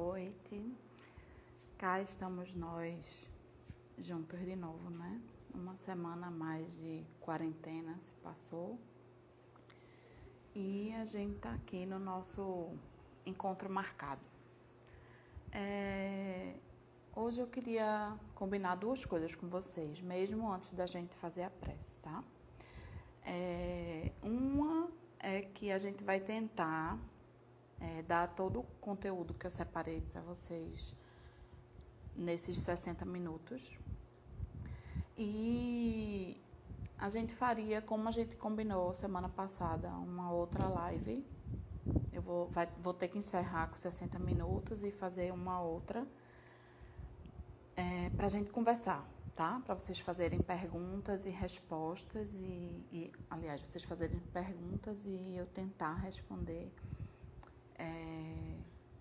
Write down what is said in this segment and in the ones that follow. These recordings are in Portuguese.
noite. Cá estamos nós juntos de novo, né? Uma semana a mais de quarentena se passou. E a gente tá aqui no nosso encontro marcado. Hoje eu queria combinar duas coisas com vocês, mesmo antes da gente fazer a prece, tá? Uma é que a gente vai tentar dar todo o conteúdo que eu separei para vocês nesses 60 minutos. E a gente faria, como a gente combinou semana passada, uma outra live. Eu vou ter que encerrar com 60 minutos e fazer uma outra para a gente conversar, tá? Para vocês fazerem perguntas e respostas aliás, vocês fazerem perguntas e eu tentar responder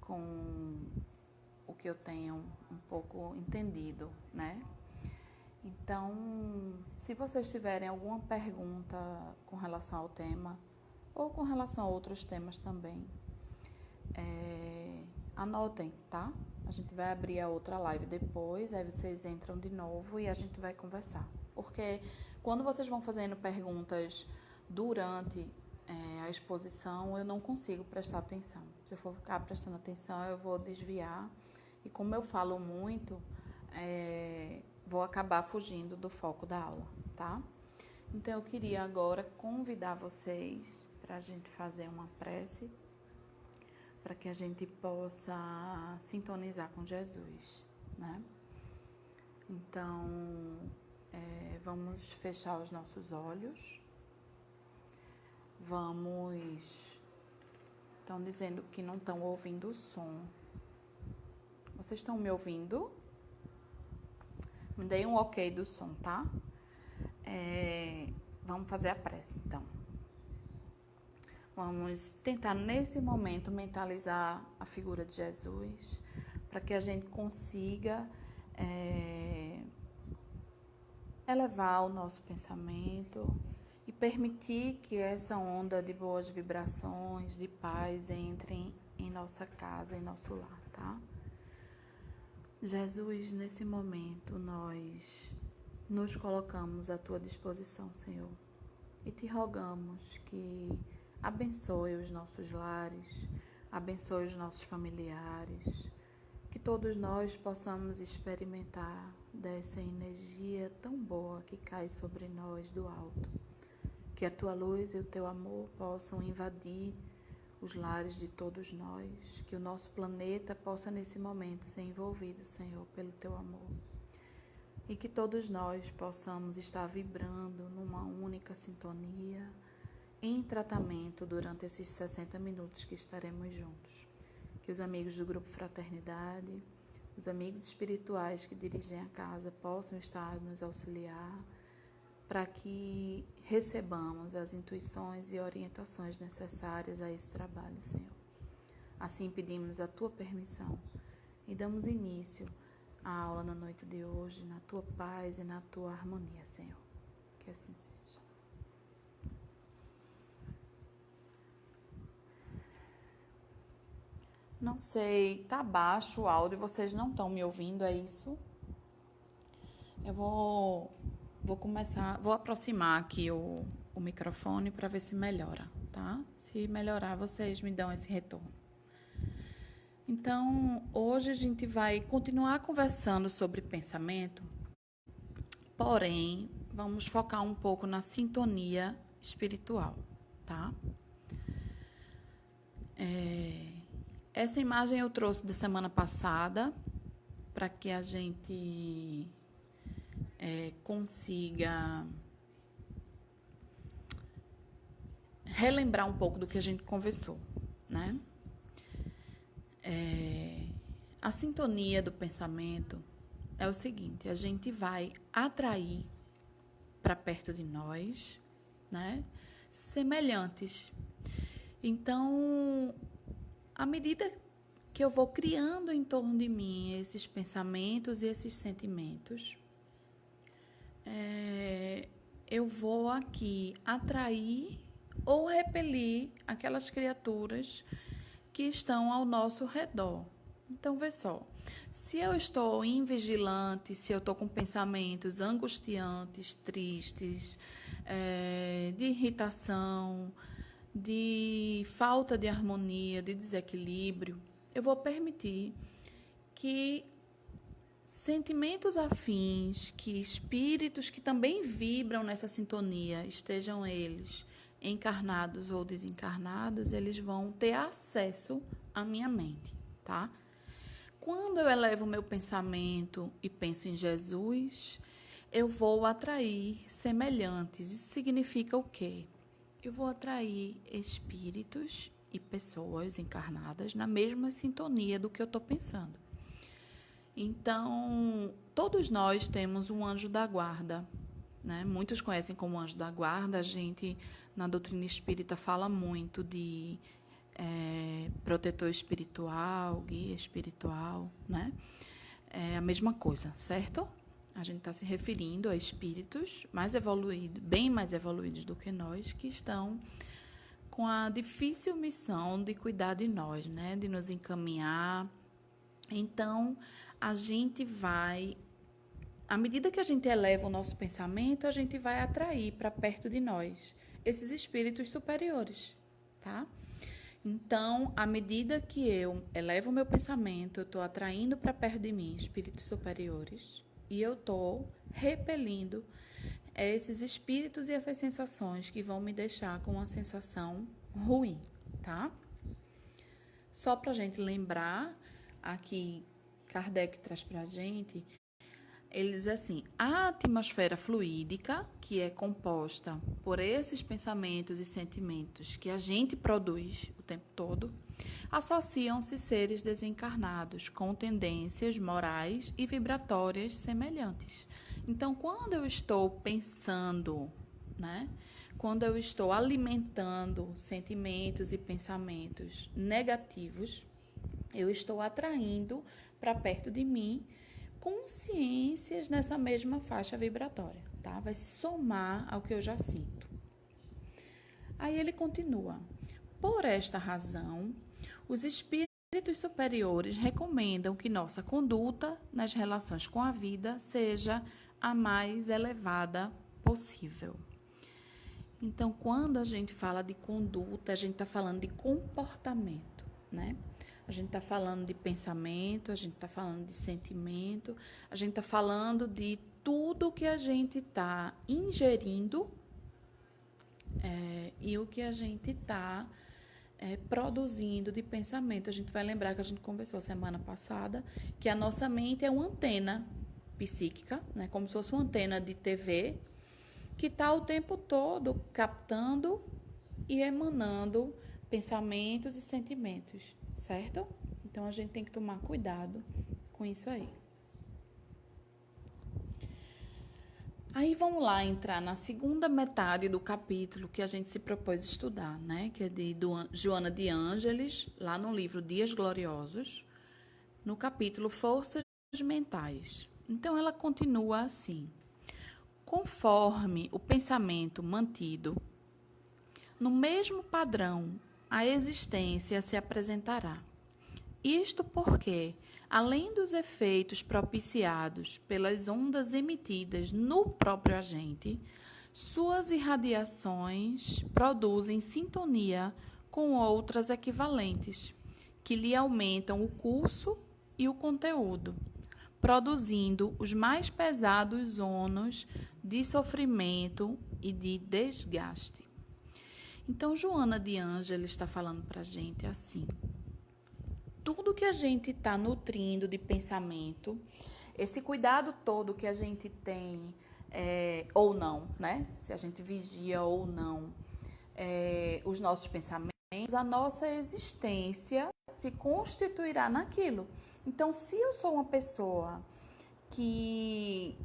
com o que eu tenho um pouco entendido, né? Então, se vocês tiverem alguma pergunta com relação ao tema ou com relação a outros temas também, anotem, tá? A gente vai abrir a outra live depois, aí vocês entram de novo e a gente vai conversar. Porque quando vocês vão fazendo perguntas durante a exposição, eu não consigo prestar atenção. Se eu for ficar prestando atenção, eu vou desviar. E como eu falo muito, vou acabar fugindo do foco da aula, tá? Então, eu queria agora convidar vocês para a gente fazer uma prece, para que a gente possa sintonizar com Jesus, né? Então, vamos fechar os nossos olhos. Estão dizendo que não estão ouvindo o som. Vocês estão me ouvindo? Me deem um ok do som, tá? Vamos fazer a prece, então. Vamos tentar, nesse momento, mentalizar a figura de Jesus, para que a gente consiga elevar o nosso pensamento e permitir que essa onda de boas vibrações, de paz, entre em nossa casa, em nosso lar, tá? Jesus, nesse momento, nós nos colocamos à tua disposição, Senhor, e te rogamos que abençoe os nossos lares, abençoe os nossos familiares, que todos nós possamos experimentar dessa energia tão boa que cai sobre nós do alto. Que a tua luz e o teu amor possam invadir os lares de todos nós, que o nosso planeta possa nesse momento ser envolvido, Senhor, pelo teu amor. E que todos nós possamos estar vibrando numa única sintonia, em tratamento durante esses 60 minutos que estaremos juntos. Que os amigos do Grupo Fraternidade, os amigos espirituais que dirigem a casa possam estar nos auxiliar para que recebamos as intuições e orientações necessárias a esse trabalho, Senhor. Assim pedimos a tua permissão e damos início à aula na noite de hoje, na tua paz e na tua harmonia, Senhor. Que assim seja. Não sei, tá baixo o áudio, vocês não estão me ouvindo, é isso? Eu vou começar, vou aproximar aqui o microfone para ver se melhora, tá? Se melhorar, vocês me dão esse retorno. Então, hoje a gente vai continuar conversando sobre pensamento, porém, vamos focar um pouco na sintonia espiritual, tá? Essa imagem eu trouxe da semana passada para que a gente consiga relembrar um pouco do que a gente conversou, né? A sintonia do pensamento é o seguinte: a gente vai atrair para perto de nós, né, semelhantes. Então, à medida que eu vou criando em torno de mim esses pensamentos e esses sentimentos, eu vou aqui atrair ou repelir aquelas criaturas que estão ao nosso redor, Então, vê só, se eu estou invigilante, se eu estou com pensamentos angustiantes, tristes, de irritação, de falta de harmonia, de desequilíbrio, eu vou permitir que sentimentos afins, que espíritos que também vibram nessa sintonia, estejam eles encarnados ou desencarnados, eles vão ter acesso à minha mente, tá? Quando eu elevo o meu pensamento e penso em Jesus, eu vou atrair semelhantes. Isso significa o quê? Eu vou atrair espíritos e pessoas encarnadas na mesma sintonia do que eu estou pensando. Então, todos nós temos um anjo da guarda, né? Muitos conhecem como anjo da guarda. A gente, na doutrina espírita, fala muito de protetor espiritual, guia espiritual, né? É a mesma coisa, certo? A gente está se referindo a espíritos mais evoluídos, bem mais evoluídos do que nós, que estão com a difícil missão de cuidar de nós, né? De nos encaminhar. Então, a gente vai, à medida que a gente eleva o nosso pensamento, a gente vai atrair para perto de nós esses espíritos superiores, tá? Então, à medida que eu elevo o meu pensamento, eu estou atraindo para perto de mim espíritos superiores e eu estou repelindo esses espíritos e essas sensações que vão me deixar com uma sensação ruim, tá? Só para a gente lembrar, aqui Kardec traz para a gente, ele diz assim: a atmosfera fluídica, que é composta por esses pensamentos e sentimentos que a gente produz o tempo todo, associam-se seres desencarnados com tendências morais e vibratórias semelhantes. Então, quando eu estou pensando, né? Quando eu estou alimentando sentimentos e pensamentos negativos, eu estou atraindo para perto de mim consciências nessa mesma faixa vibratória, tá? Vai se somar ao que eu já sinto. Aí ele continua: por esta razão, os espíritos superiores recomendam que nossa conduta nas relações com a vida seja a mais elevada possível. Então, quando a gente fala de conduta, a gente está falando de comportamento, né? A gente está falando de pensamento, a gente está falando de sentimento, a gente está falando de tudo que a gente está ingerindo e o que a gente está produzindo de pensamento. A gente vai lembrar que a gente conversou semana passada que a nossa mente é uma antena psíquica, né? Como se fosse uma antena de TV, que está o tempo todo captando e emanando pensamentos e sentimentos, certo? Então, a gente tem que tomar cuidado com isso aí. Aí, vamos lá entrar na segunda metade do capítulo que a gente se propôs estudar, né? Que é de Joana de Ângeles, lá no livro Dias Gloriosos, no capítulo Forças Mentais. Então, ela continua assim: conforme o pensamento mantido, no mesmo padrão, a existência se apresentará. Isto porque, além dos efeitos propiciados pelas ondas emitidas no próprio agente, suas irradiações produzem sintonia com outras equivalentes, que lhe aumentam o curso e o conteúdo, produzindo os mais pesados ônus de sofrimento e de desgaste. Então, Joana de Ângeles está falando para a gente assim: tudo que a gente está nutrindo de pensamento, esse cuidado todo que a gente tem, ou não, né? Se a gente vigia ou não os nossos pensamentos, a nossa existência se constituirá naquilo. Então, se eu sou uma pessoa que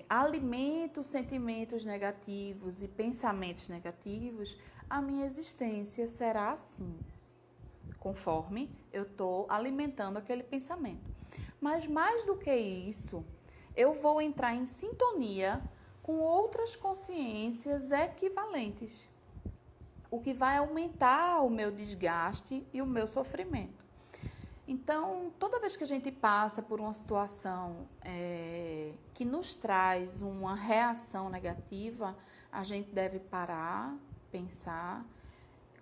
alimenta os sentimentos negativos e pensamentos negativos, a minha existência será assim, conforme eu estou alimentando aquele pensamento. Mas mais do que isso, eu vou entrar em sintonia com outras consciências equivalentes, o que vai aumentar o meu desgaste e o meu sofrimento. Então, toda vez que a gente passa por uma situação que nos traz uma reação negativa, a gente deve parar, pensar,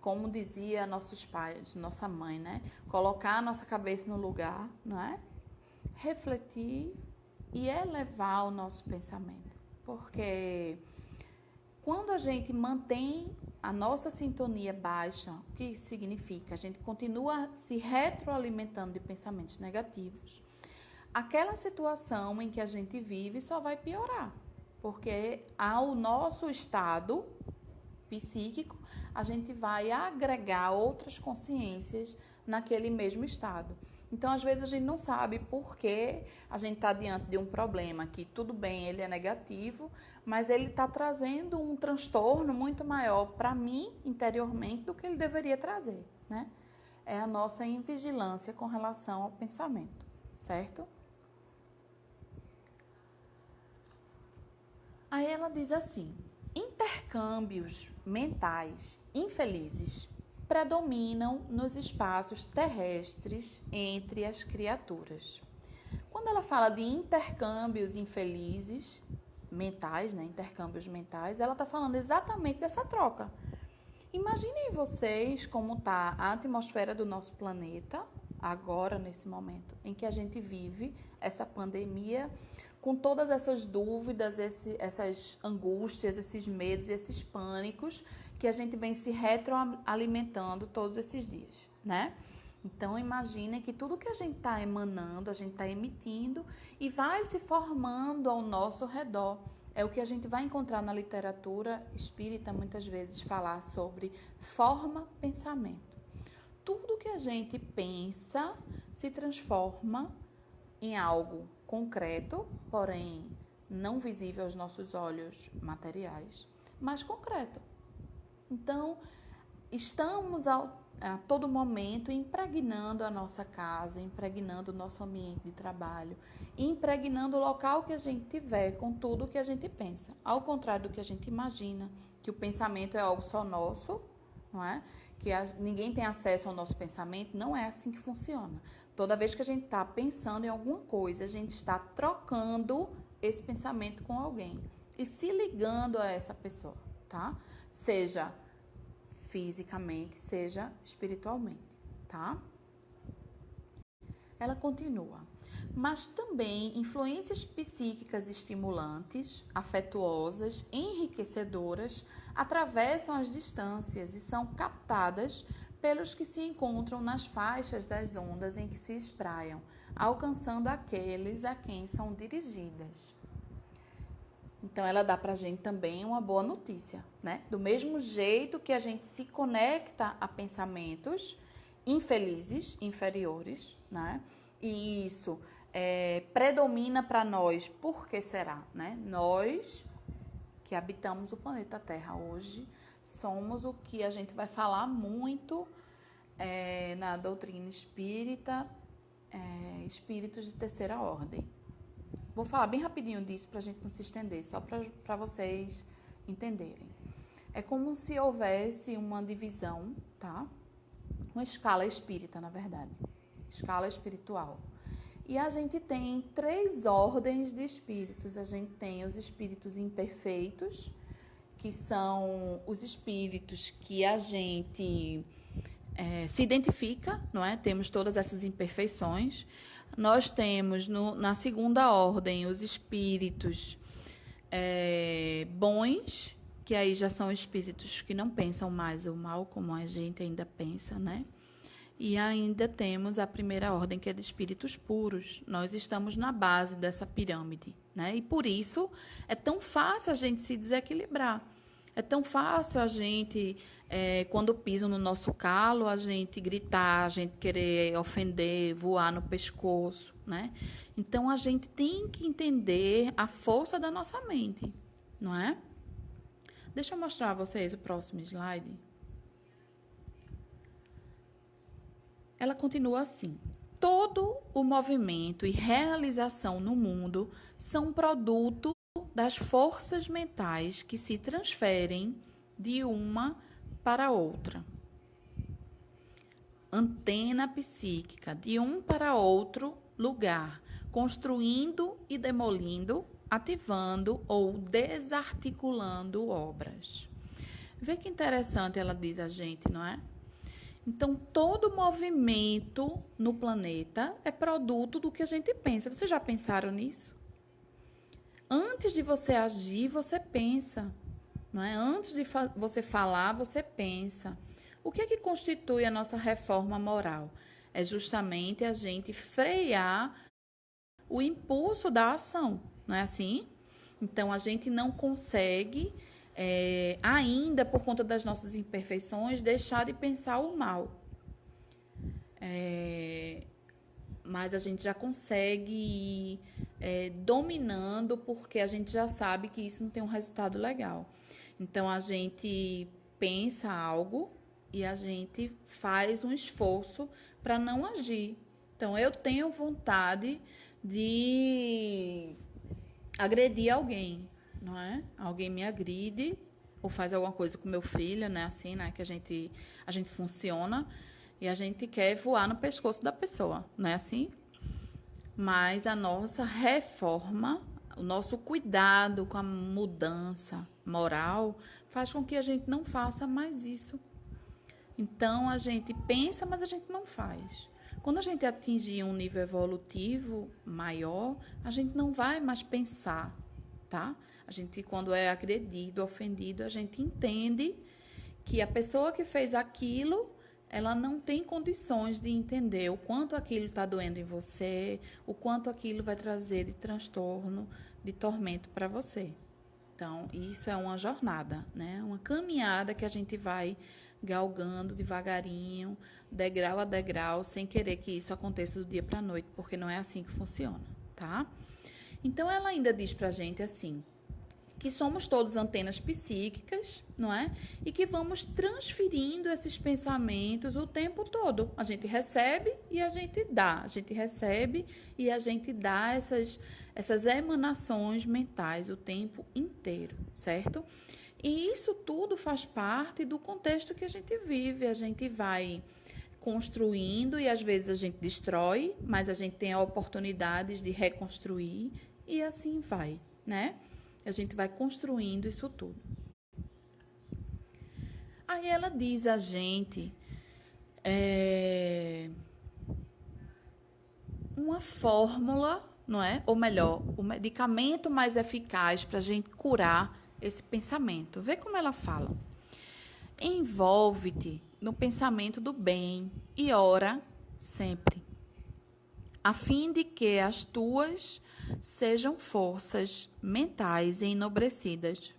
como dizia nossos pais, nossa mãe, né? Colocar a nossa cabeça no lugar, não é? Refletir e elevar o nosso pensamento. Porque quando a gente mantém a nossa sintonia baixa, o que isso significa? A gente continua se retroalimentando de pensamentos negativos. Aquela situação em que a gente vive só vai piorar, porque ao nosso estado psíquico, a gente vai agregar outras consciências naquele mesmo estado. Então, às vezes, a gente não sabe por que a gente está diante de um problema que, tudo bem, ele é negativo, mas ele está trazendo um transtorno muito maior para mim, interiormente, do que ele deveria trazer, né? É a nossa invigilância com relação ao pensamento, certo? Aí ela diz assim: intercâmbios mentais infelizes predominam nos espaços terrestres entre as criaturas. Quando ela fala de intercâmbios infelizes mentais, né, intercâmbios mentais, ela está falando exatamente dessa troca. Imaginem vocês como está a atmosfera do nosso planeta agora, nesse momento em que a gente vive essa pandemia, com todas essas dúvidas, essas angústias, esses medos, esses pânicos que a gente vem se retroalimentando todos esses dias, né? Então, imaginem que tudo que a gente está emanando, a gente está emitindo e vai se formando ao nosso redor. É o que a gente vai encontrar na literatura espírita, muitas vezes, falar sobre forma-pensamento. Tudo que a gente pensa se transforma em algo concreto, porém não visível aos nossos olhos materiais, mas concreto. Então, estamos a todo momento impregnando a nossa casa, impregnando o nosso ambiente de trabalho, impregnando o local que a gente tiver com tudo o que a gente pensa. Ao contrário do que a gente imagina, que o pensamento é algo só nosso, não é? Que ninguém tem acesso ao nosso pensamento, não é assim que funciona. Toda vez que a gente está pensando em alguma coisa, a gente está trocando esse pensamento com alguém e se ligando a essa pessoa, tá? Seja fisicamente, seja espiritualmente, tá? Ela continua. Mas também influências psíquicas estimulantes, afetuosas, enriquecedoras, atravessam as distâncias e são captadas pelos que se encontram nas faixas das ondas em que se espraiam, alcançando aqueles a quem são dirigidas. Então, ela dá para a gente também uma boa notícia, né? Do mesmo jeito que a gente se conecta a pensamentos infelizes, inferiores, né? E isso predomina para nós, por que será, né? Nós que habitamos o planeta Terra hoje, somos o que a gente vai falar muito na doutrina espírita, espíritos de terceira ordem. Vou falar bem rapidinho disso para a gente não se estender, só para vocês entenderem. É como se houvesse uma divisão, tá? Uma escala espírita, na verdade. Escala espiritual. E a gente tem 3 ordens de espíritos. A gente tem os espíritos imperfeitos, que são os espíritos que a gente se identifica, não é? Temos todas essas imperfeições. Nós temos na segunda ordem os espíritos bons, que aí já são espíritos que não pensam mais o mal como a gente ainda pensa, né? E ainda temos a primeira ordem, que é de espíritos puros. Nós estamos na base dessa pirâmide, né? E por isso é tão fácil a gente se desequilibrar. É tão fácil a gente, quando pisam no nosso calo, a gente gritar, a gente querer ofender, voar no pescoço, né? Então, a gente tem que entender a força da nossa mente, não é? Deixa eu mostrar a vocês o próximo slide. Ela continua assim: todo o movimento e realização no mundo são produto das forças mentais que se transferem de uma para outra. antena psíquica de um para outro lugar, construindo e demolindo, ativando ou desarticulando obras. Vê que interessante ela diz a gente, não é? Então, todo movimento no planeta é produto do que a gente pensa. Vocês já pensaram nisso? Antes de você agir, você pensa. Não é? Antes de você falar, você pensa. O que é que constitui a nossa reforma moral? É justamente a gente frear o impulso da ação. Não é assim? Então, a gente não consegue, ainda por conta das nossas imperfeições, deixar de pensar o mal. Mas a gente já consegue ir dominando, porque a gente já sabe que isso não tem um resultado legal. Então, a gente pensa algo e a gente faz um esforço para não agir. Então, eu tenho vontade de agredir alguém, não é? Alguém me agride ou faz alguma coisa com meu filho, né? Assim, né? Que a gente funciona e a gente quer voar no pescoço da pessoa, não é assim? Mas a nossa reforma, o nosso cuidado com a mudança moral faz com que a gente não faça mais isso. Então, a gente pensa, mas a gente não faz. Quando a gente atingir um nível evolutivo maior, a gente não vai mais pensar, tá? A gente, quando é agredido, ofendido, a gente entende que a pessoa que fez aquilo, ela não tem condições de entender o quanto aquilo está doendo em você, o quanto aquilo vai trazer de transtorno, de tormento para você. Então, isso é uma jornada, né? Uma caminhada que a gente vai galgando devagarinho, degrau a degrau, sem querer que isso aconteça do dia para a noite, porque não é assim que funciona, tá? Então, ela ainda diz para a gente assim, que somos todos antenas psíquicas, não é? E que vamos transferindo esses pensamentos o tempo todo. A gente recebe e a gente dá. A gente recebe e a gente dá essas emanações mentais o tempo inteiro, certo? E isso tudo faz parte do contexto que a gente vive. A gente vai construindo e às vezes a gente destrói, mas a gente tem oportunidades de reconstruir e assim vai, né? A gente vai construindo isso tudo. Aí ela diz a gente uma fórmula, não é? Ou melhor, o medicamento mais eficaz para a gente curar esse pensamento. Vê como ela fala. Envolve-te no pensamento do bem e ora sempre, a fim de que as tuas sejam forças mentais enobrecidas.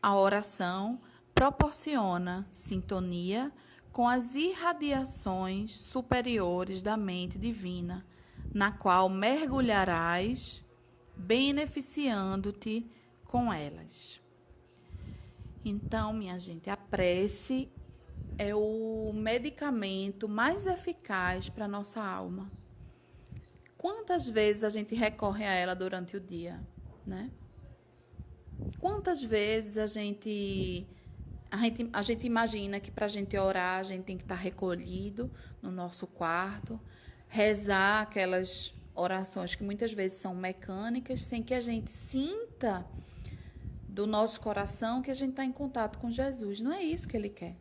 A oração proporciona sintonia com as irradiações superiores da mente divina, na qual mergulharás, beneficiando-te com elas. Então, minha gente, a prece é o medicamento mais eficaz para a nossa alma. Quantas vezes a gente recorre a ela durante o dia, né? Quantas vezes a gente imagina que para a gente orar, a gente tem que estar recolhido no nosso quarto, rezar aquelas orações que muitas vezes são mecânicas, sem que a gente sinta do nosso coração que a gente está em contato com Jesus. Não é isso que ele quer.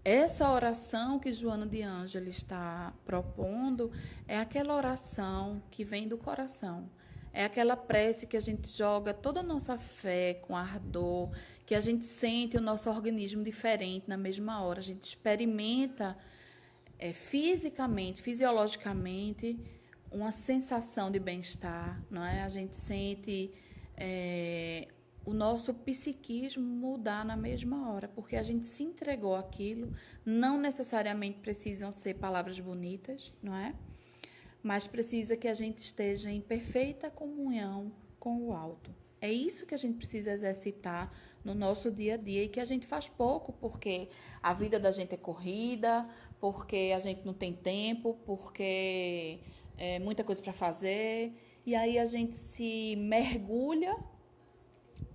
Essa oração que Joana de Ângeles está propondo é aquela oração que vem do coração. É aquela prece que a gente joga toda a nossa fé com ardor, que a gente sente o nosso organismo diferente na mesma hora. A gente experimenta fisicamente, fisiologicamente, uma sensação de bem-estar, não é? A gente sente o nosso psiquismo mudar na mesma hora, porque a gente se entregou àquilo. Não necessariamente precisam ser palavras bonitas, não é? Mas precisa que a gente esteja em perfeita comunhão com o alto. É isso que a gente precisa exercitar no nosso dia a dia e que a gente faz pouco, porque a vida da gente é corrida, porque a gente não tem tempo, porque é muita coisa para fazer. E aí a gente se mergulha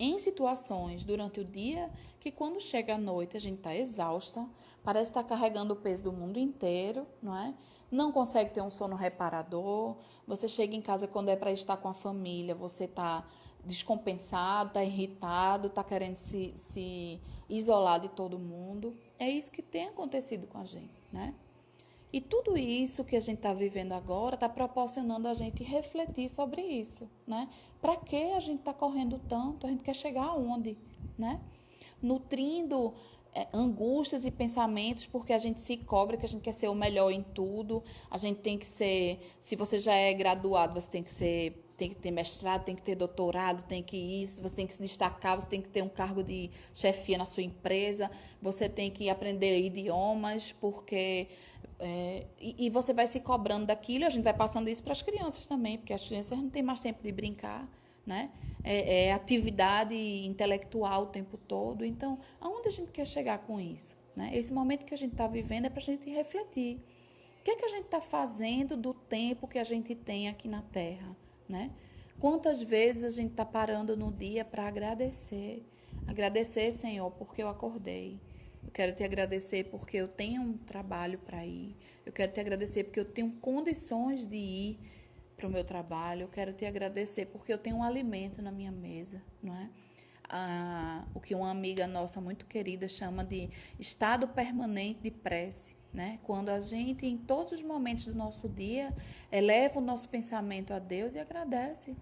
em situações durante o dia que quando chega a noite a gente está exausta, parece estar carregando o peso do mundo inteiro, não é? Não consegue ter um sono reparador, você chega em casa quando é para estar com a família, você está descompensado, está irritado, está querendo se isolar de todo mundo. É isso que tem acontecido com a gente, né? E tudo isso que a gente está vivendo agora está proporcionando a gente refletir sobre isso, né? Para que a gente está correndo tanto? A gente quer chegar aonde, né? Nutrindo angústias e pensamentos porque a gente se cobra que a gente quer ser o melhor em tudo. A gente tem que ser, se você já é graduado, você tem que ter mestrado, tem que ter doutorado, tem que isso, você tem que se destacar, você tem que ter um cargo de chefia na sua empresa, você tem que aprender idiomas, porque e você vai se cobrando daquilo, e a gente vai passando isso para as crianças também, porque as crianças não têm mais tempo de brincar, né? É atividade intelectual o tempo todo. Então, aonde a gente quer chegar com isso, né? Esse momento que a gente está vivendo é para a gente refletir. O que é que a gente está fazendo do tempo que a gente tem aqui na Terra, né? Quantas vezes a gente está parando no dia para agradecer? Agradecer, Senhor, porque eu acordei. Eu quero te agradecer porque eu tenho um trabalho para ir. Eu quero te agradecer porque eu tenho condições de ir para o meu trabalho. Eu quero te agradecer porque eu tenho um alimento na minha mesa, não é? O que uma amiga nossa muito querida chama de estado permanente de prece, né? Quando a gente, em todos os momentos do nosso dia, eleva o nosso pensamento a Deus e agradece.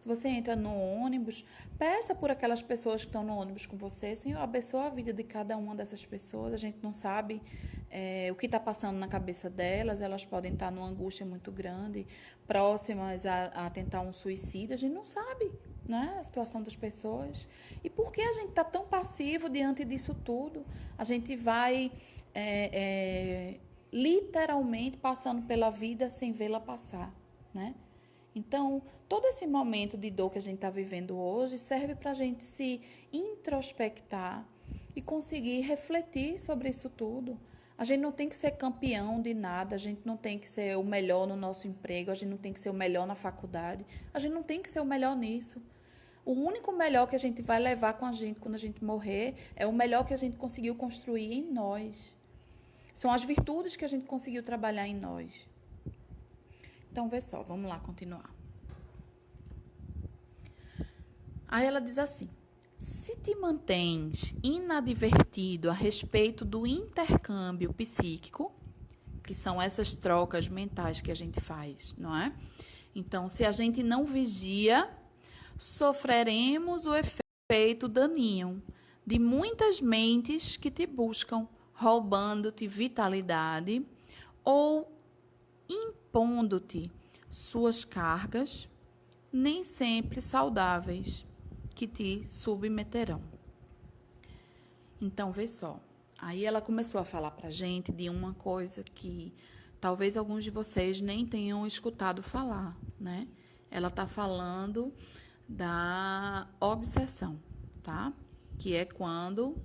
Se você entra no ônibus, peça por aquelas pessoas que estão no ônibus com você, Senhor, abençoa a vida de cada uma dessas pessoas. A gente não sabe o que está passando na cabeça delas, elas podem estar numa angústia muito grande, próximas a tentar um suicídio, a gente não sabe, né, a situação das pessoas. E por que a gente está tão passivo diante disso tudo? A gente vai literalmente passando pela vida sem vê-la passar, né? Então, todo esse momento de dor que a gente está vivendo hoje serve para a gente se introspectar e conseguir refletir sobre isso tudo. A gente não tem que ser campeão de nada, a gente não tem que ser o melhor no nosso emprego, a gente não tem que ser o melhor na faculdade, a gente não tem que ser o melhor nisso. O único melhor que a gente vai levar com a gente quando a gente morrer é o melhor que a gente conseguiu construir em nós. São as virtudes que a gente conseguiu trabalhar em nós. Então, vê só, vamos lá continuar. Aí ela diz assim: se te mantens inadvertido a respeito do intercâmbio psíquico, que são essas trocas mentais que a gente faz, não é? Então, se a gente não vigia, sofreremos o efeito daninho de muitas mentes que te buscam, roubando-te vitalidade ou impondo-te suas cargas, nem sempre saudáveis, que te submeterão. Então, vê só. Aí ela começou a falar para a gente de uma coisa que talvez alguns de vocês nem tenham escutado falar, né? Ela está falando da obsessão, tá? Que é quando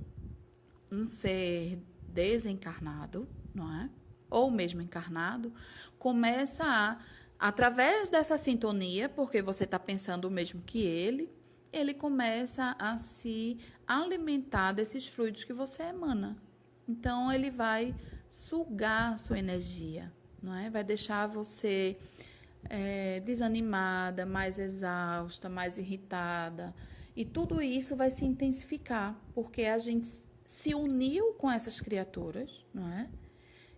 um ser desencarnado, não é? Ou mesmo encarnado, começa através dessa sintonia, porque você está pensando o mesmo que ele começa a se alimentar desses fluidos que você emana. Então, ele vai sugar a sua energia, não é? Vai deixar você desanimada, mais exausta, mais irritada. E tudo isso vai se intensificar, porque a gente se uniu com essas criaturas, não é?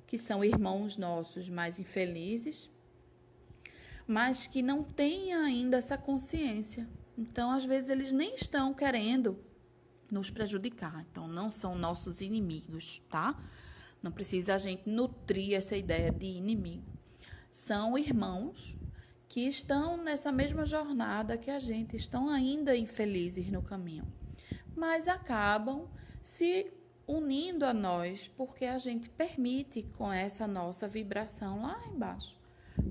Que são irmãos nossos mais infelizes, mas que não têm ainda essa consciência. Então, às vezes, eles nem estão querendo nos prejudicar. Então, não são nossos inimigos, tá? Não precisa a gente nutrir essa ideia de inimigo. São irmãos que estão nessa mesma jornada que a gente, estão ainda infelizes no caminho, mas acabam se unindo a nós, porque a gente permite com essa nossa vibração lá embaixo.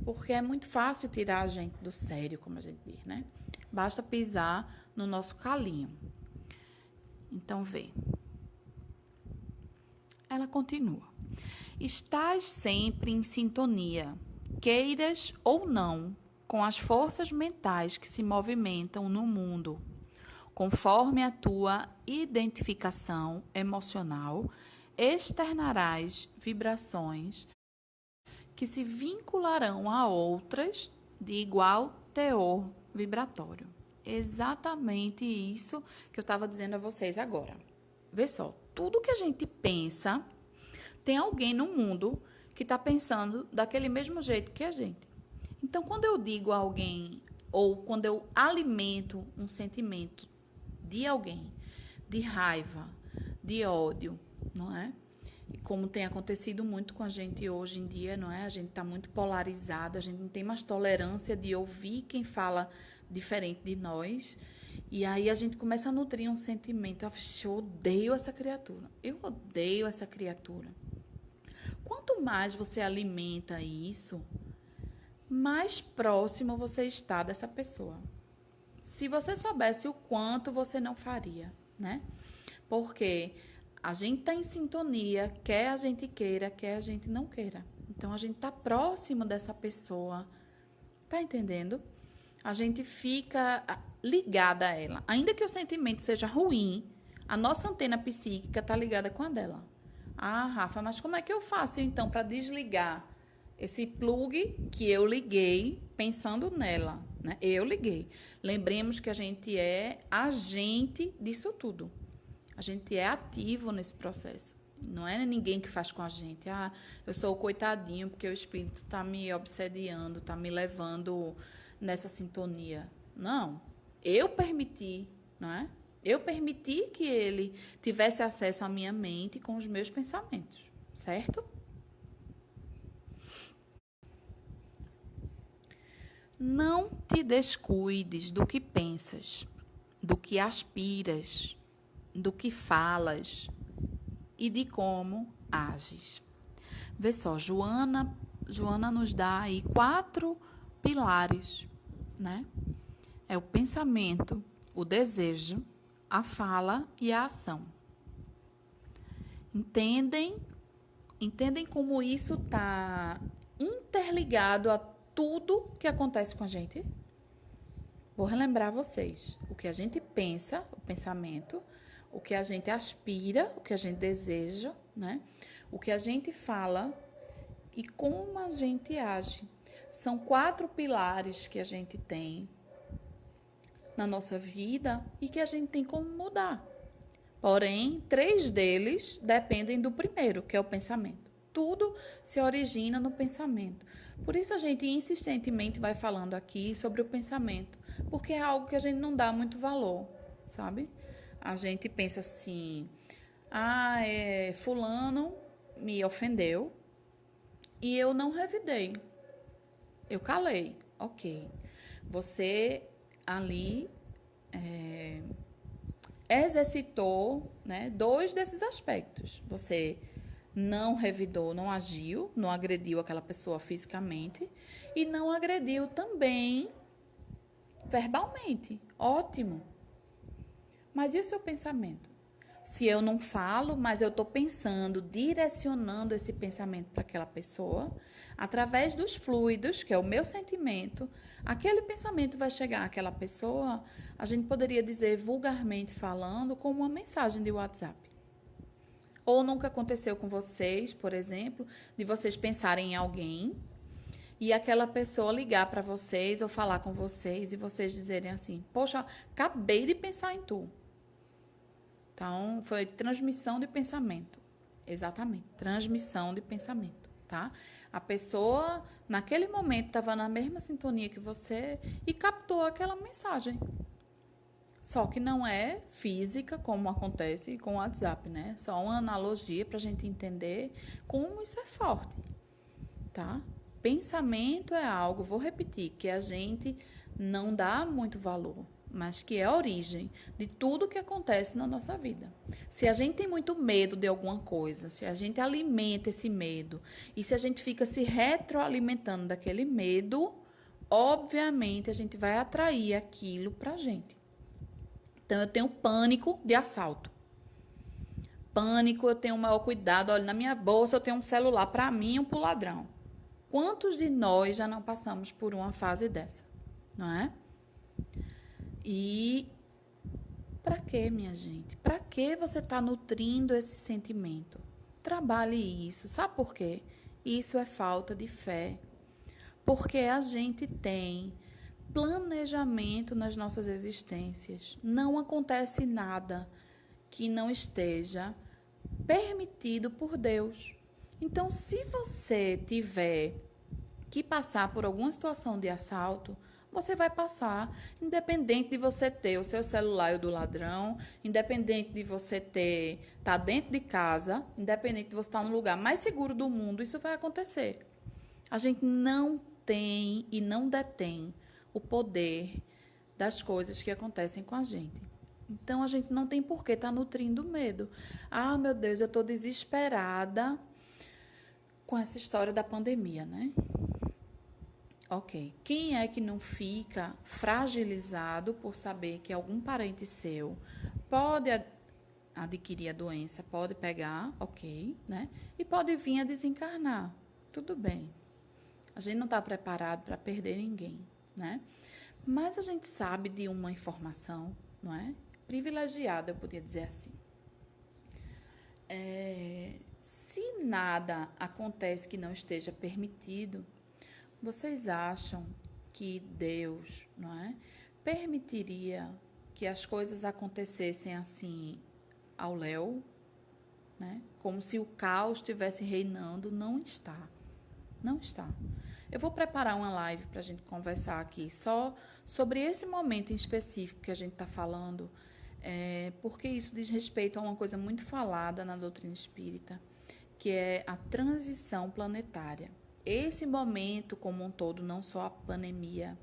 Porque é muito fácil tirar a gente do sério, como a gente diz, né? Basta pisar no nosso calinho. Então, vê. Ela continua. Estás sempre em sintonia, queiras ou não, com as forças mentais que se movimentam no mundo. Conforme a tua identificação emocional, externarás vibrações que se vincularão a outras de igual teor vibratório. Exatamente isso que eu estava dizendo a vocês agora. Vê só, tudo que a gente pensa, tem alguém no mundo que está pensando daquele mesmo jeito que a gente. Então, quando eu digo a alguém, ou quando eu alimento um sentimento de alguém, de raiva, de ódio, não é? E como tem acontecido muito com a gente hoje em dia, não é? A gente está muito polarizado, a gente não tem mais tolerância de ouvir quem fala diferente de nós. E aí a gente começa a nutrir um sentimento, eu odeio essa criatura, eu odeio essa criatura. Quanto mais você alimenta isso, mais próximo você está dessa pessoa. Se você soubesse o quanto você não faria, né? Porque a gente está em sintonia, quer a gente queira, quer a gente não queira. Então, a gente está próximo dessa pessoa. Tá entendendo? A gente fica ligada a ela. Ainda que o sentimento seja ruim, a nossa antena psíquica está ligada com a dela. Ah, Rafa, mas como é que eu faço, então, para desligar esse plug que eu liguei pensando nela, né? Eu liguei. Lembremos que a gente é agente disso tudo. A gente é ativo nesse processo. Não é ninguém que faz com a gente. Ah, eu sou o coitadinho porque o espírito está me obsediando, está me levando nessa sintonia. Não. Eu permiti, não é? Eu permiti que ele tivesse acesso à minha mente com os meus pensamentos, certo? Não te descuides do que pensas, do que aspiras, do que falas e de como ages. Vê só, Joana nos dá aí 4 pilares, né? É o pensamento, o desejo, a fala e a ação. Entendem como isso está interligado a tudo que acontece com a gente? Vou relembrar vocês. O que a gente pensa, o pensamento, o que a gente aspira, o que a gente deseja, né? O que a gente fala e como a gente age. São 4 pilares que a gente tem na nossa vida e que a gente tem como mudar. Porém, 3 deles dependem do primeiro, que é o pensamento. Tudo se origina no pensamento. Por isso a gente insistentemente vai falando aqui sobre o pensamento, porque é algo que a gente não dá muito valor, sabe? A gente pensa assim, fulano me ofendeu e eu não revidei. Eu calei, ok. Você ali exercitou, né, 2 desses aspectos. Você não revidou, não agiu, não agrediu aquela pessoa fisicamente e não agrediu também verbalmente. Ótimo. Mas e o seu pensamento? Se eu não falo, mas eu estou pensando, direcionando esse pensamento para aquela pessoa, através dos fluidos, que é o meu sentimento, aquele pensamento vai chegar àquela pessoa, a gente poderia dizer, vulgarmente falando, como uma mensagem de WhatsApp. Ou nunca aconteceu com vocês, por exemplo, de vocês pensarem em alguém e aquela pessoa ligar para vocês ou falar com vocês e vocês dizerem assim, poxa, acabei de pensar em tu. Então, foi transmissão de pensamento. Exatamente, transmissão de pensamento, tá? A pessoa, naquele momento, estava na mesma sintonia que você e captou aquela mensagem. Só que não é física, como acontece com o WhatsApp, né? Só uma analogia para a gente entender como isso é forte, tá? Pensamento é algo, vou repetir, que a gente não dá muito valor, mas que é a origem de tudo que acontece na nossa vida. Se a gente tem muito medo de alguma coisa, se a gente alimenta esse medo e se a gente fica se retroalimentando daquele medo, obviamente a gente vai atrair aquilo para a gente. Então, eu tenho pânico de assalto. Pânico, eu tenho o maior cuidado. Olha, na minha bolsa eu tenho um celular para mim e um para o ladrão. Quantos de nós já não passamos por uma fase dessa? Não é? E Para quê, minha gente? Para que você está nutrindo esse sentimento? Trabalhe isso. Sabe por quê? Isso é falta de fé. Porque a gente tem planejamento nas nossas existências. Não acontece nada que não esteja permitido por Deus. Então, se você tiver que passar por alguma situação de assalto, você vai passar, independente de você ter o seu celular e o do ladrão, independente de você estar dentro de casa, independente de você estar no lugar mais seguro do mundo, isso vai acontecer. A gente não tem e não detém o poder das coisas que acontecem com a gente. Então, a gente não tem por que estar nutrindo medo. Ah, meu Deus, eu estou desesperada com essa história da pandemia, né? Ok. Quem é que não fica fragilizado por saber que algum parente seu pode adquirir a doença, pode pegar, ok, né? E pode vir a desencarnar. Tudo bem. A gente não está preparado para perder ninguém, né? Mas a gente sabe de uma informação, não é? Privilegiada, eu podia dizer assim. Se nada acontece que não esteja permitido, vocês acham que Deus, não é, permitiria que as coisas acontecessem assim ao léu, né? Como se o caos estivesse reinando? Não está. Não está. Eu vou preparar uma live para a gente conversar aqui só sobre esse momento em específico que a gente está falando, porque isso diz respeito a uma coisa muito falada na doutrina espírita, que é a transição planetária. Esse momento como um todo, não só a pandemia,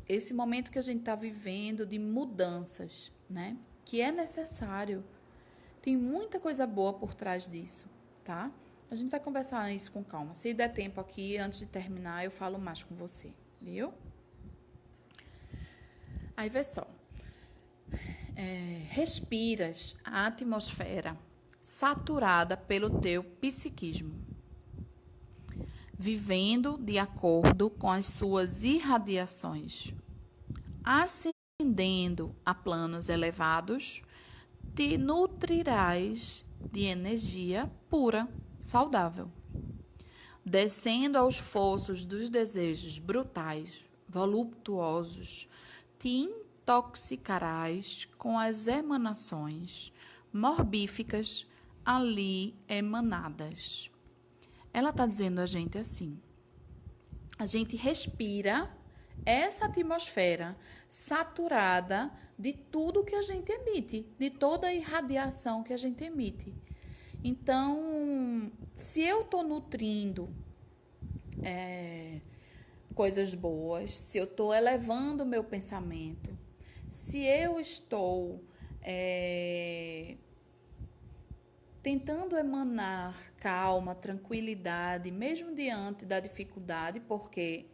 esse momento que a gente está vivendo de mudanças, né? Que é necessário. Tem muita coisa boa por trás disso, tá? A gente vai conversar isso com calma. Se der tempo aqui, antes de terminar, eu falo mais com você, viu? Aí, vê só. Respiras a atmosfera saturada pelo teu psiquismo, vivendo de acordo com as suas irradiações, ascendendo a planos elevados, te nutrirás de energia pura, saudável. Descendo aos fossos dos desejos brutais, voluptuosos, te intoxicarás com as emanações morbíficas ali emanadas. Ela está dizendo a gente assim: a gente respira essa atmosfera saturada de tudo que a gente emite, de toda a irradiação que a gente emite. Então, se eu estou nutrindo coisas boas, se eu estou elevando o meu pensamento, se eu estou tentando emanar calma, tranquilidade, mesmo diante da dificuldade, porque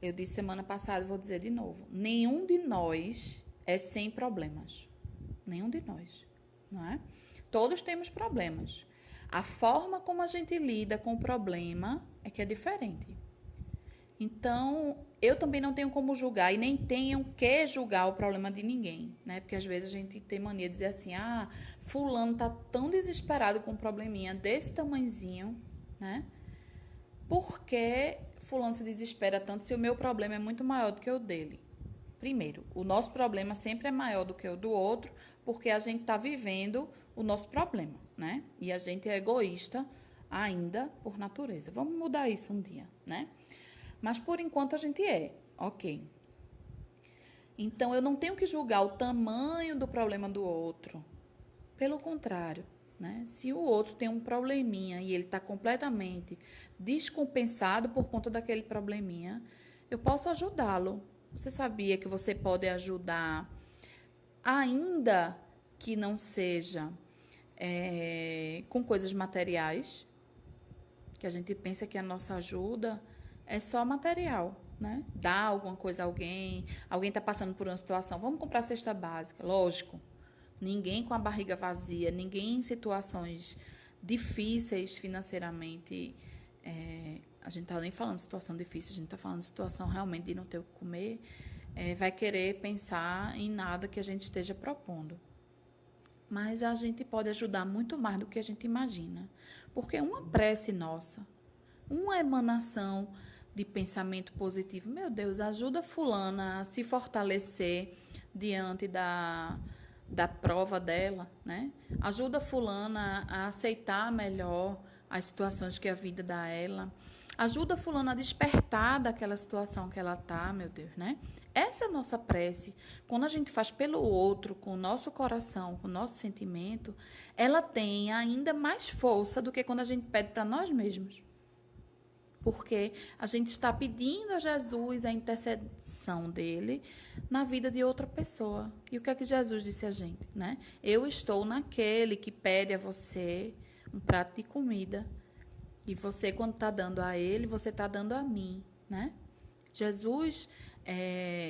eu disse semana passada e vou dizer de novo, nenhum de nós é sem problemas. Nenhum de nós, não é? Todos temos problemas. A forma como a gente lida com o problema é que é diferente. Então, eu também não tenho como julgar e nem tenho que julgar o problema de ninguém, né? Porque às vezes a gente tem mania de dizer assim, fulano tá tão desesperado com um probleminha desse tamanhozinho, né? Por que fulano se desespera tanto se o meu problema é muito maior do que o dele? Primeiro, o nosso problema sempre é maior do que o do outro, porque a gente está vivendo o nosso problema, né? E a gente é egoísta ainda por natureza. Vamos mudar isso um dia, né? Mas por enquanto a gente é, ok. Então eu não tenho que julgar o tamanho do problema do outro. Pelo contrário, né? Se o outro tem um probleminha e ele está completamente descompensado por conta daquele probleminha, eu posso ajudá-lo. Você sabia que você pode ajudar, ainda que não seja com coisas materiais? Que a gente pensa que a nossa ajuda é só material, né? Dar alguma coisa a alguém está passando por uma situação, vamos comprar cesta básica, lógico. Ninguém com a barriga vazia, ninguém em situações difíceis financeiramente. A gente não está nem falando de situação difícil, a gente está falando de situação realmente de não ter o que comer. vai querer pensar em nada que a gente esteja propondo. Mas a gente pode ajudar muito mais do que a gente imagina. Porque uma prece nossa, uma emanação de pensamento positivo, meu Deus, ajuda fulana a se fortalecer diante da prova dela, né? Ajuda fulana a aceitar melhor as situações que a vida dá a ela. Ajuda fulana a despertar daquela situação que ela tá, meu Deus, né? Essa é a nossa prece. Quando a gente faz pelo outro, com o nosso coração, com o nosso sentimento, ela tem ainda mais força do que quando a gente pede para nós mesmos. Porque a gente está pedindo a Jesus a intercessão dele na vida de outra pessoa. E o que é que Jesus disse a gente, né? Eu estou naquele que pede a você um prato de comida. E você, quando está dando a ele, você está dando a mim, né? Jesus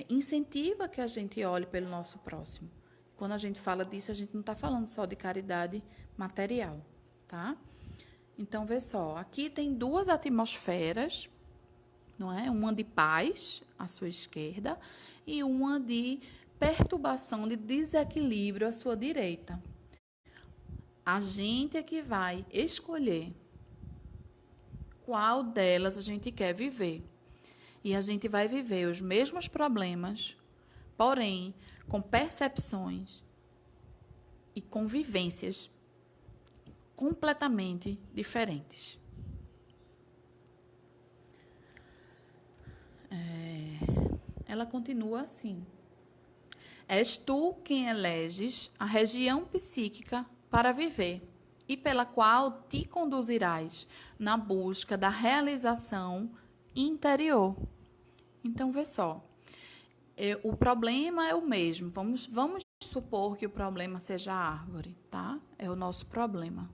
incentiva que a gente olhe pelo nosso próximo. Quando a gente fala disso, a gente não está falando só de caridade material, tá? Então, vê só, aqui tem duas atmosferas, não é? Uma de paz, à sua esquerda, e uma de perturbação, de desequilíbrio, à sua direita. A gente é que vai escolher qual delas a gente quer viver. E a gente vai viver os mesmos problemas, porém, com percepções e convivências completamente diferentes. Ela continua assim. És tu quem eleges a região psíquica para viver e pela qual te conduzirás na busca da realização interior. Então, vê só. O problema é o mesmo. Vamos supor que o problema seja a árvore, tá? É o nosso problema.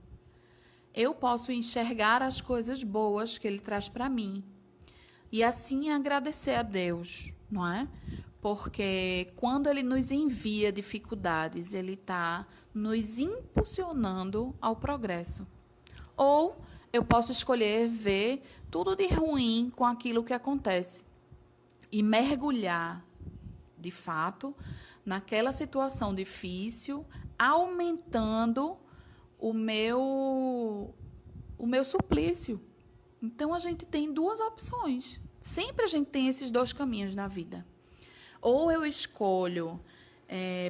Eu posso enxergar as coisas boas que ele traz para mim e assim agradecer a Deus, não é? Porque quando ele nos envia dificuldades, ele está nos impulsionando ao progresso. Ou eu posso escolher ver tudo de ruim com aquilo que acontece e mergulhar, de fato, naquela situação difícil, aumentando o meu suplício. Então, a gente tem duas opções. Sempre a gente tem esses dois caminhos na vida. Ou eu escolho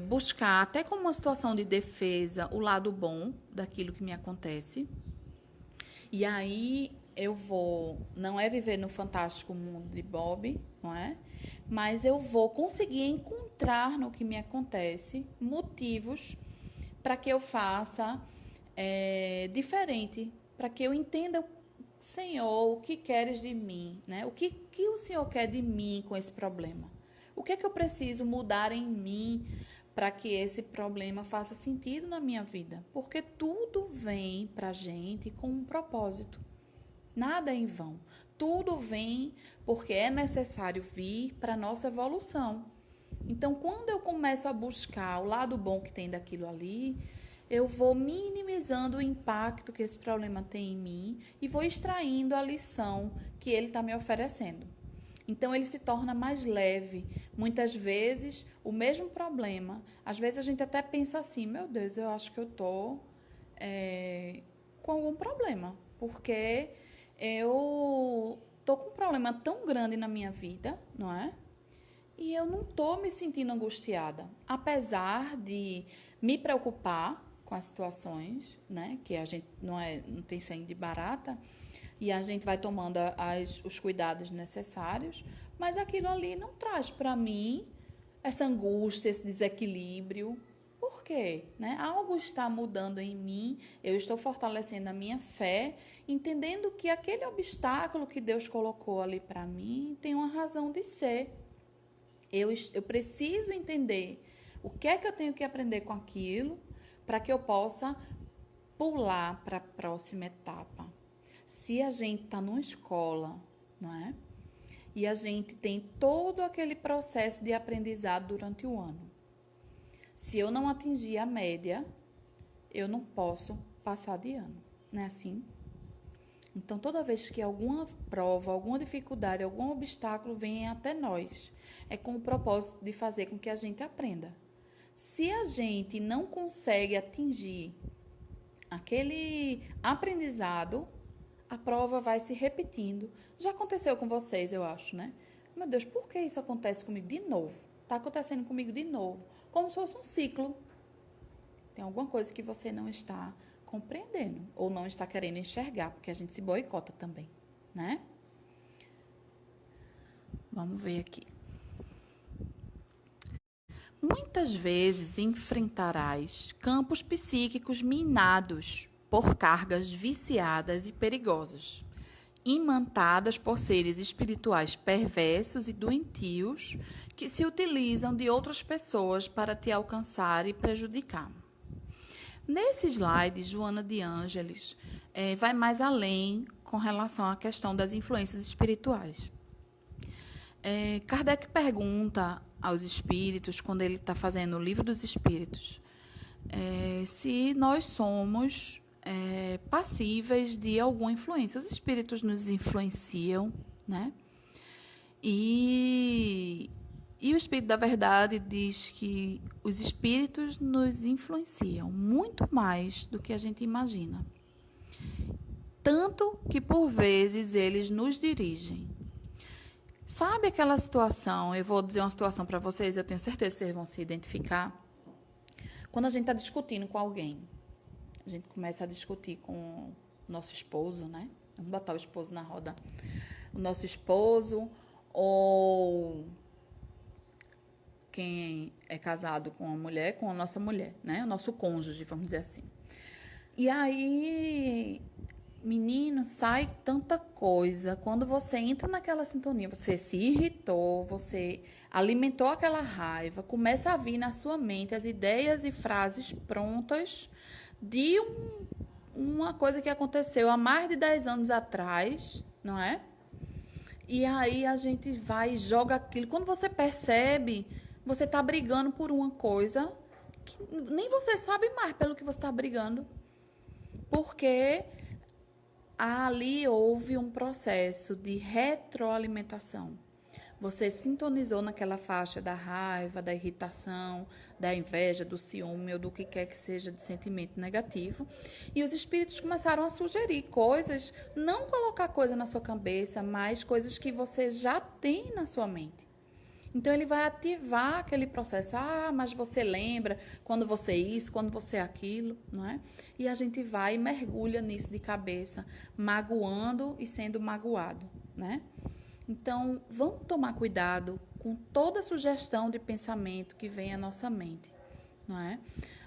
buscar, até como uma situação de defesa, o lado bom daquilo que me acontece. E aí eu vou, não é viver no fantástico mundo de Bob, não é? Mas eu vou conseguir encontrar no que me acontece motivos para que eu faça diferente, para que eu entenda, Senhor, o que queres de mim, né? O que o Senhor quer de mim com esse problema? O que é que eu preciso mudar em mim para que esse problema faça sentido na minha vida? Porque tudo vem para a gente com um propósito. Nada é em vão. Tudo vem porque é necessário vir para a nossa evolução. Então, quando eu começo a buscar o lado bom que tem daquilo ali, eu vou minimizando o impacto que esse problema tem em mim e vou extraindo a lição que ele está me oferecendo. Então, ele se torna mais leve. Muitas vezes, o mesmo problema. Às vezes, a gente até pensa assim, meu Deus, eu acho que eu estou com algum problema. Porque eu estou com um problema tão grande na minha vida, não é? E eu não estou me sentindo angustiada. Apesar de me preocupar com as situações, né? Que a gente não tem sangue de barata, e a gente vai tomando os cuidados necessários, mas aquilo ali não traz para mim essa angústia, esse desequilíbrio. Por quê? Né? Algo está mudando em mim, eu estou fortalecendo a minha fé, entendendo que aquele obstáculo que Deus colocou ali para mim tem uma razão de ser. Eu preciso entender o que é que eu tenho que aprender com aquilo para que eu possa pular para a próxima etapa. Se a gente está numa escola, não é? E a gente tem todo aquele processo de aprendizado durante o ano. Se eu não atingir a média, eu não posso passar de ano. Não é assim? Então, toda vez que alguma prova, alguma dificuldade, algum obstáculo vem até nós, é com o propósito de fazer com que a gente aprenda. Se a gente não consegue atingir aquele aprendizado, a prova vai se repetindo. Já aconteceu com vocês, eu acho, né? Meu Deus, por que isso acontece comigo de novo? Está acontecendo comigo de novo. Como se fosse um ciclo. Tem alguma coisa que você não está compreendendo ou não está querendo enxergar, porque a gente se boicota também, né? Vamos ver aqui. Muitas vezes enfrentarás campos psíquicos minados por cargas viciadas e perigosas, imantadas por seres espirituais perversos e doentios que se utilizam de outras pessoas para te alcançar e prejudicar. Nesse slide, Joana de Ângeles vai mais além com relação à questão das influências espirituais. Kardec pergunta aos espíritos, quando ele está fazendo o Livro dos Espíritos, se nós somos passíveis de alguma influência. Os espíritos nos influenciam, né? E o Espírito da Verdade diz que os espíritos nos influenciam muito mais do que a gente imagina. Tanto que, por vezes, eles nos dirigem. Sabe aquela situação, eu vou dizer uma situação para vocês, eu tenho certeza que vocês vão se identificar. Quando a gente está discutindo com alguém, a gente começa a discutir com o nosso esposo, né? Vamos botar o esposo na roda. O nosso esposo ou quem é casado com a mulher, com a nossa mulher, né? O nosso cônjuge, vamos dizer assim. E aí, menino, sai tanta coisa. Quando você entra naquela sintonia, você se irritou, você alimentou aquela raiva, começa a vir na sua mente as ideias e frases prontas de uma coisa que aconteceu há mais de 10 anos atrás, não é? E aí a gente vai e joga aquilo. Quando você percebe, você está brigando por uma coisa que nem você sabe mais pelo que você está brigando. Porque ali houve um processo de retroalimentação. Você sintonizou naquela faixa da raiva, da irritação, da inveja, do ciúme ou do que quer que seja de sentimento negativo. E os espíritos começaram a sugerir coisas, não colocar coisa na sua cabeça, mas coisas que você já tem na sua mente. Então, ele vai ativar aquele processo. Ah, mas você lembra quando você isso, quando você aquilo, não é? E a gente vai e mergulha nisso de cabeça, magoando e sendo magoado, né? Então, vamos tomar cuidado com toda sugestão de pensamento que vem à nossa mente, não é?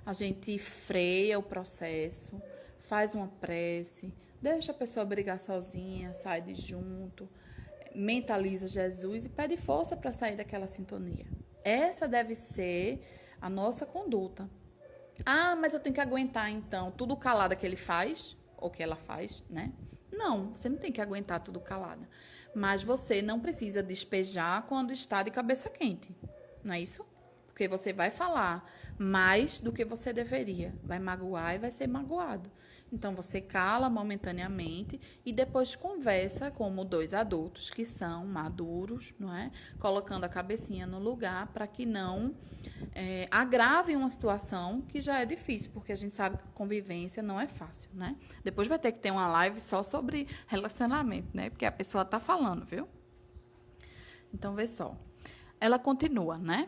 A gente freia o processo, faz uma prece, deixa a pessoa brigar sozinha, sai de junto, mentaliza Jesus e pede força para sair daquela sintonia. Essa deve ser a nossa conduta. Ah, mas eu tenho que aguentar, então, tudo calada que ele faz, ou que ela faz, né? Não, você não tem que aguentar tudo calada. Mas você não precisa despejar quando está de cabeça quente. Não é isso? Porque você vai falar mais do que você deveria. Vai magoar e vai ser magoado. Então, você cala momentaneamente e depois conversa como dois adultos que são maduros, não é? Colocando a cabecinha no lugar para que não agrave uma situação que já é difícil, porque a gente sabe que convivência não é fácil, né? Depois vai ter que ter uma live só sobre relacionamento, né? Porque a pessoa está falando, viu? Então, vê só. Ela continua, né?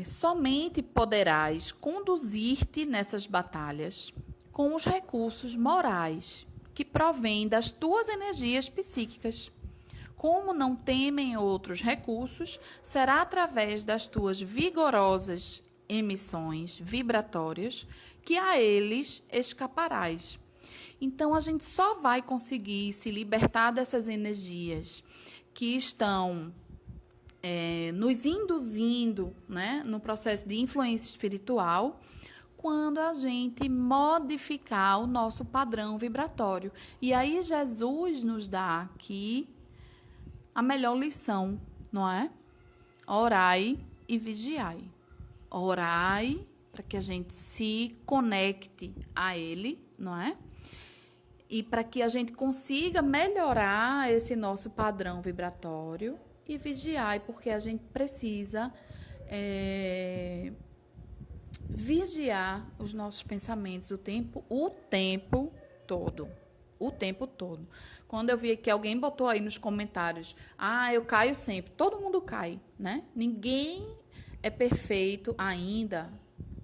Somente poderás conduzir-te nessas batalhas com os recursos morais que provêm das tuas energias psíquicas. Como não temem outros recursos, será através das tuas vigorosas emissões vibratórias que a eles escaparás. Então, a gente só vai conseguir se libertar dessas energias que estão nos induzindo, né, no processo de influência espiritual, quando a gente modificar o nosso padrão vibratório. E aí Jesus nos dá aqui a melhor lição, não é? Orai e vigiai. Orai para que a gente se conecte a Ele, não é? e para que a gente consiga melhorar esse nosso padrão vibratório e vigiar, porque a gente precisa vigiar os nossos pensamentos o tempo todo. O tempo todo. Quando eu vi que alguém botou aí nos comentários, eu caio sempre. Todo mundo cai, né? Ninguém é perfeito ainda.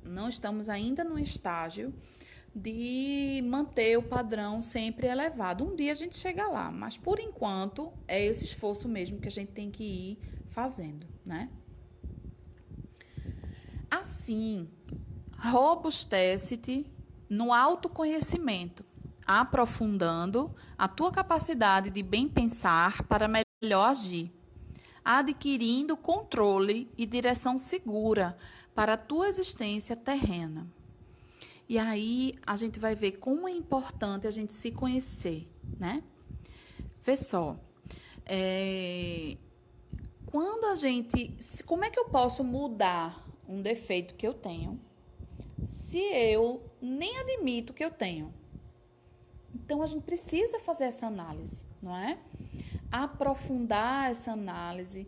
Não estamos ainda no estágio de manter o padrão sempre elevado. Um dia a gente chega lá, mas por enquanto é esse esforço mesmo que a gente tem que ir fazendo, né? Assim, robustece-te no autoconhecimento, aprofundando a tua capacidade de bem pensar para melhor agir, adquirindo controle e direção segura para a tua existência terrena. E aí a gente vai ver como é importante a gente se conhecer, né? Vê só, quando a gente... Como é que eu posso mudar um defeito que eu tenho se eu nem admito que eu tenho? Então, a gente precisa fazer essa análise, não é? Aprofundar essa análise.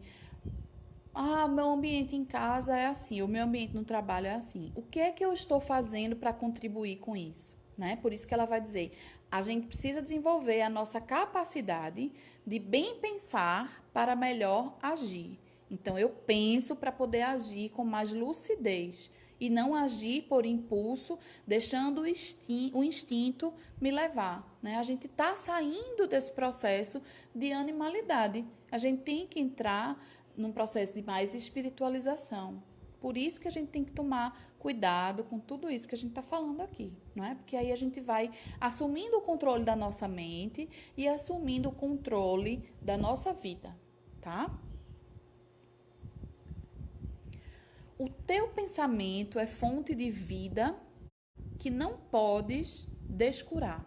Meu ambiente em casa é assim, o meu ambiente no trabalho é assim. O que é que eu estou fazendo para contribuir com isso? Né? Por isso que ela vai dizer, a gente precisa desenvolver a nossa capacidade de bem pensar para melhor agir. Então, eu penso para poder agir com mais lucidez e não agir por impulso, deixando o instinto me levar, né? A gente está saindo desse processo de animalidade. A gente tem que entrar num processo de mais espiritualização. Por isso que a gente tem que tomar cuidado com tudo isso que a gente está falando aqui, não é? Porque aí a gente vai assumindo o controle da nossa mente e assumindo o controle da nossa vida, tá? O teu pensamento é fonte de vida que não podes descurar.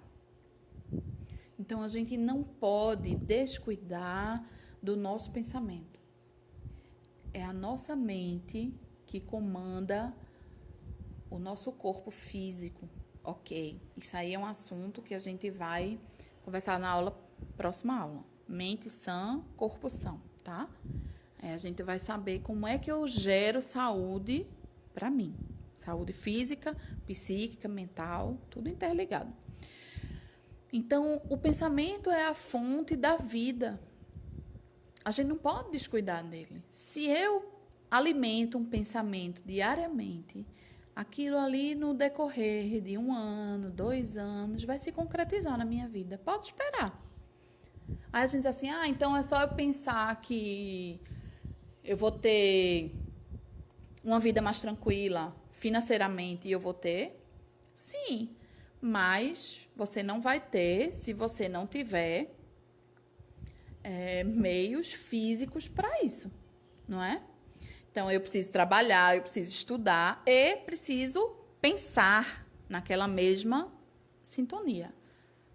Então, a gente não pode descuidar do nosso pensamento. É a nossa mente que comanda o nosso corpo físico. Ok, isso aí é um assunto que a gente vai conversar na próxima aula. Mente sã, corpo são, tá? A gente vai saber como é que eu gero saúde para mim. Saúde física, psíquica, mental, tudo interligado. Então, o pensamento é a fonte da vida. A gente não pode descuidar dele. Se eu alimento um pensamento diariamente, aquilo ali no decorrer de 1 ano, 2 anos, vai se concretizar na minha vida. Pode esperar. Aí a gente diz assim, então é só eu pensar que eu vou ter uma vida mais tranquila financeiramente e eu vou ter? Sim, mas você não vai ter se você não tiver meios físicos para isso, não é? Então, eu preciso trabalhar, eu preciso estudar e preciso pensar naquela mesma sintonia.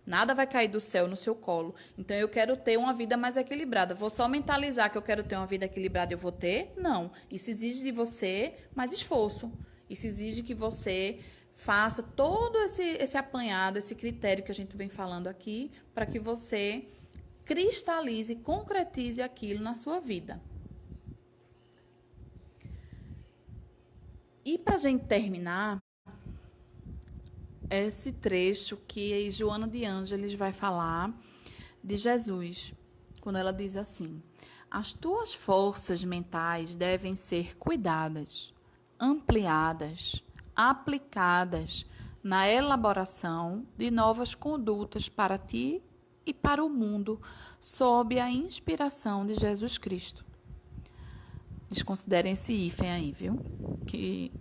Nada vai cair do céu no seu colo. Então, eu quero ter uma vida mais equilibrada. Vou só mentalizar que eu quero ter uma vida equilibrada e eu vou ter? Não. Isso exige de você mais esforço. Isso exige que você faça todo esse apanhado, esse critério que a gente vem falando aqui, para que você cristalize, concretize aquilo na sua vida. E para a gente terminar, esse trecho que Joana de Ângeles vai falar de Jesus, quando ela diz assim: as tuas forças mentais devem ser cuidadas, ampliadas, aplicadas na elaboração de novas condutas para ti e para o mundo, sob a inspiração de Jesus Cristo. Desconsiderem esse hífen aí, viu? Que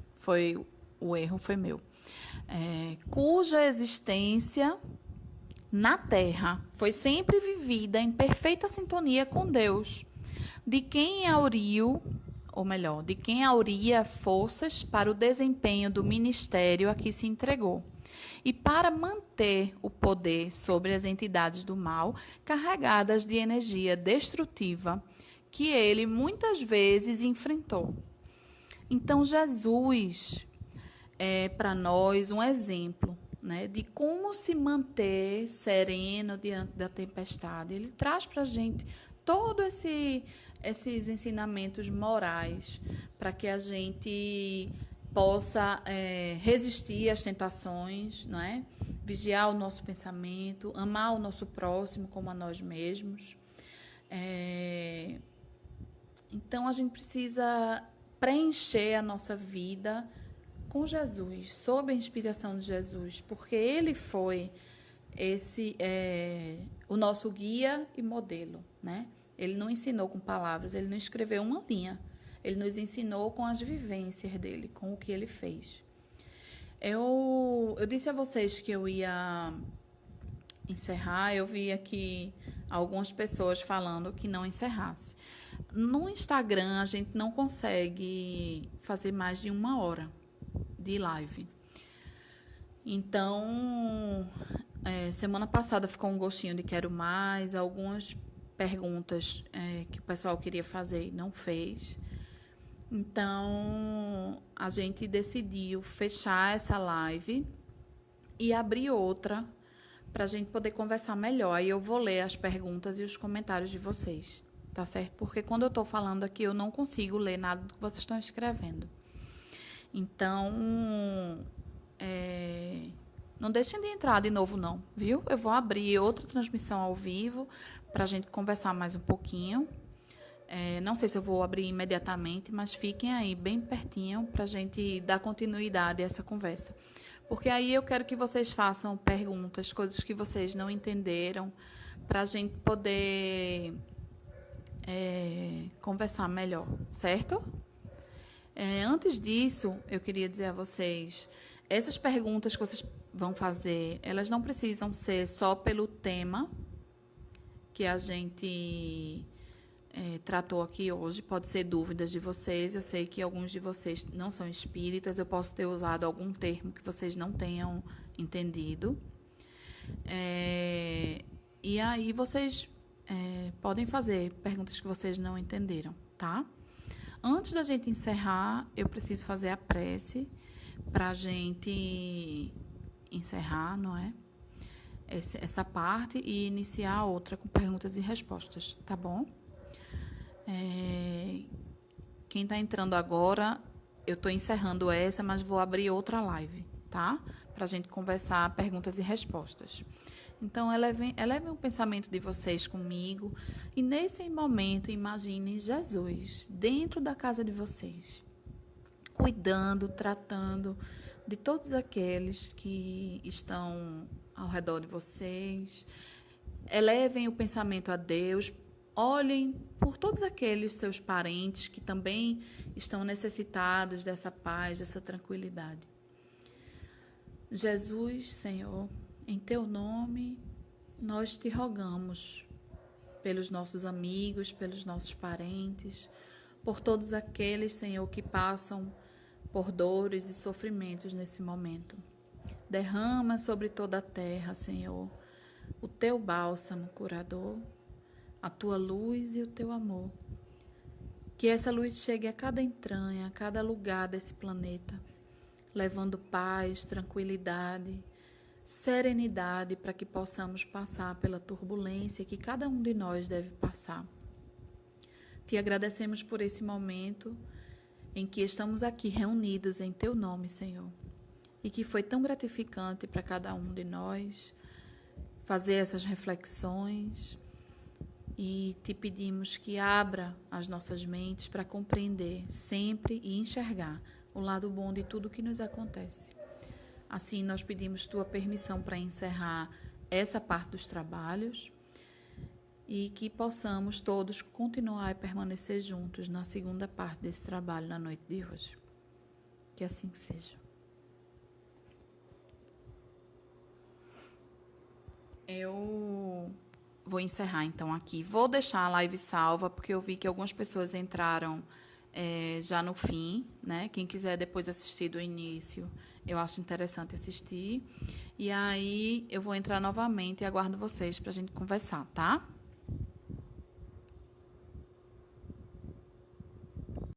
o erro foi meu. Cuja existência na Terra foi sempre vivida em perfeita sintonia com Deus, de quem auria forças para o desempenho do ministério a que se entregou, e para manter o poder sobre as entidades do mal carregadas de energia destrutiva que ele muitas vezes enfrentou. Então, Jesus é para nós um exemplo, né, de como se manter sereno diante da tempestade. Ele traz para a gente todos esses ensinamentos morais para que a gente possa resistir às tentações, não é? Vigiar o nosso pensamento, amar o nosso próximo como a nós mesmos. Então, a gente precisa preencher a nossa vida com Jesus, sob a inspiração de Jesus, porque Ele foi o nosso guia e modelo, né? Ele não ensinou com palavras, Ele não escreveu uma linha, Ele nos ensinou com as vivências dele, com o que Ele fez. Eu disse a vocês que eu ia encerrar, eu vi aqui algumas pessoas falando que não encerrasse. No Instagram, a gente não consegue fazer mais de 1 hora de live. Então, semana passada ficou um gostinho de quero mais, algumas perguntas que o pessoal queria fazer e não fez. Então, a gente decidiu fechar essa live e abrir outra para a gente poder conversar melhor. Aí eu vou ler as perguntas e os comentários de vocês, tá certo? Porque quando eu estou falando aqui, eu não consigo ler nada do que vocês estão escrevendo. Então, não deixem de entrar de novo, não, viu? Eu vou abrir outra transmissão ao vivo para a gente conversar mais um pouquinho. Não sei se eu vou abrir imediatamente, mas fiquem aí bem pertinho para a gente dar continuidade a essa conversa. Porque aí eu quero que vocês façam perguntas, coisas que vocês não entenderam, para a gente poder conversar melhor, certo? Antes disso, eu queria dizer a vocês, essas perguntas que vocês vão fazer, elas não precisam ser só pelo tema que a gente tratou aqui hoje. Pode ser dúvidas de vocês. Eu sei que alguns de vocês não são espíritas, eu posso ter usado algum termo que vocês não tenham entendido. E aí vocês podem fazer perguntas que vocês não entenderam, tá? Antes da gente encerrar, eu preciso fazer a prece para a gente encerrar, não é? Essa parte e iniciar a outra com perguntas e respostas, tá bom? Quem está entrando agora, eu estou encerrando essa, mas vou abrir outra live, tá? Para a gente conversar perguntas e respostas. Então, elevem o pensamento de vocês comigo e, nesse momento, imaginem Jesus dentro da casa de vocês, cuidando, tratando de todos aqueles que estão ao redor de vocês. Elevem o pensamento a Deus. Olhem por todos aqueles seus parentes que também estão necessitados dessa paz, dessa tranquilidade. Jesus, Senhor, em Teu nome, nós te rogamos pelos nossos amigos, pelos nossos parentes, por todos aqueles, Senhor, que passam por dores e sofrimentos nesse momento. Derrama sobre toda a terra, Senhor, o Teu bálsamo curador, a Tua luz e o Teu amor. Que essa luz chegue a cada entranha, a cada lugar desse planeta, levando paz, tranquilidade, serenidade para que possamos passar pela turbulência que cada um de nós deve passar. Te agradecemos por esse momento em que estamos aqui reunidos em Teu nome, Senhor, e que foi tão gratificante para cada um de nós fazer essas reflexões. E te pedimos que abra as nossas mentes para compreender sempre e enxergar o lado bom de tudo que nos acontece. Assim, nós pedimos Tua permissão para encerrar essa parte dos trabalhos e que possamos todos continuar e permanecer juntos na segunda parte desse trabalho na noite de hoje. Que assim seja. Eu vou encerrar, então, aqui. Vou deixar a live salva, porque eu vi que algumas pessoas entraram já no fim, né? Quem quiser depois assistir do início, eu acho interessante assistir. E aí, eu vou entrar novamente e aguardo vocês para a gente conversar, tá?